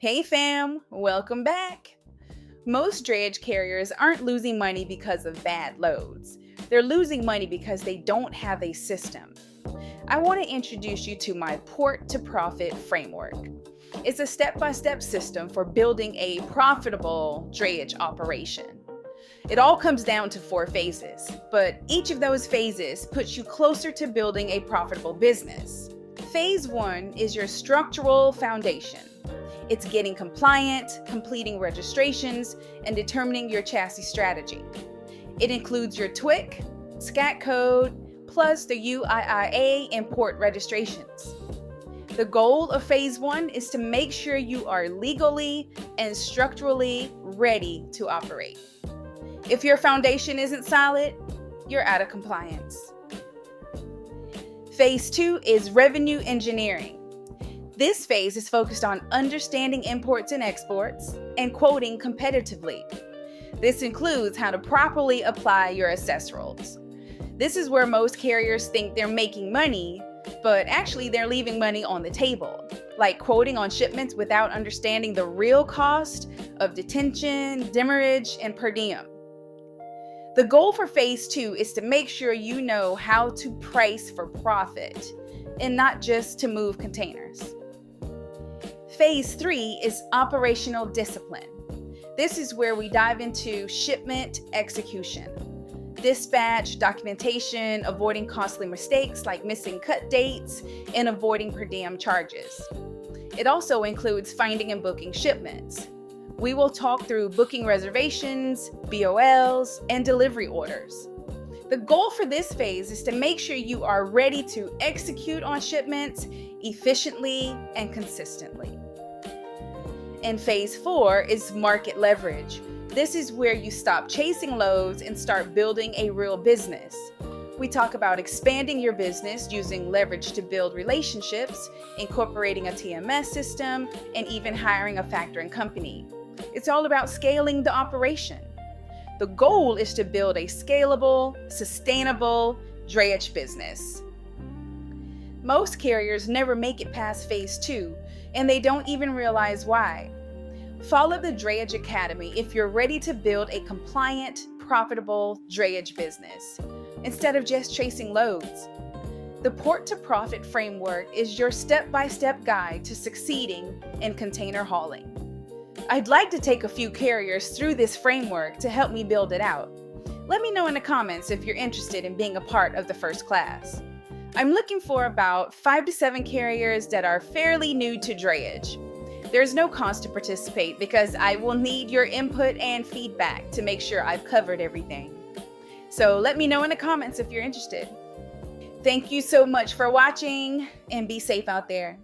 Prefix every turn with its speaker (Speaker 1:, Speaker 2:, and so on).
Speaker 1: Hey fam, welcome back. Most drayage carriers aren't losing money because of bad loads. They're losing money because they don't have a system. I want to introduce you to my port to profit framework. It's a step-by-step system for building a profitable drayage operation. It all comes down to 4 phases, but each of those phases puts you closer to building a profitable business. Phase 1 is your structural foundation. It's getting compliant, completing registrations, and determining your chassis strategy. It includes your TWIC, SCAT code, plus the UIIA and port registrations. The goal of Phase 1 is to make sure you are legally and structurally ready to operate. If your foundation isn't solid, you're out of compliance. Phase 2 is revenue engineering. This phase is focused on understanding imports and exports and quoting competitively. This includes how to properly apply your accessorials. This is where most carriers think they're making money, but actually they're leaving money on the table, like quoting on shipments without understanding the real cost of detention, demurrage, and per diem. The goal for Phase 2 is to make sure you know how to price for profit and not just to move containers. Phase 3 is operational discipline. This is where we dive into shipment execution, dispatch, documentation, avoiding costly mistakes like missing cut dates, and avoiding per diem charges. It also includes finding and booking shipments. We will talk through booking reservations, BOLs, and delivery orders. The goal for this phase is to make sure you are ready to execute on shipments efficiently and consistently. And Phase 4 is market leverage. This is where you stop chasing loads and start building a real business. We talk about expanding your business using leverage to build relationships, incorporating a TMS system, and even hiring a factoring company. It's all about scaling the operation. The goal is to build a scalable, sustainable drayage business. Most carriers never make it past Phase 2, and they don't even realize why. Follow the Drayage Academy if you're ready to build a compliant, profitable drayage business, instead of just chasing loads. The Port to Profit framework is your step-by-step guide to succeeding in container hauling. I'd like to take a few carriers through this framework to help me build it out. Let me know in the comments if you're interested in being a part of the first class. I'm looking for about 5 to 7 carriers that are fairly new to drayage. There's no cost to participate because I will need your input and feedback to make sure I've covered everything. So let me know in the comments if you're interested. Thank you so much for watching and be safe out there.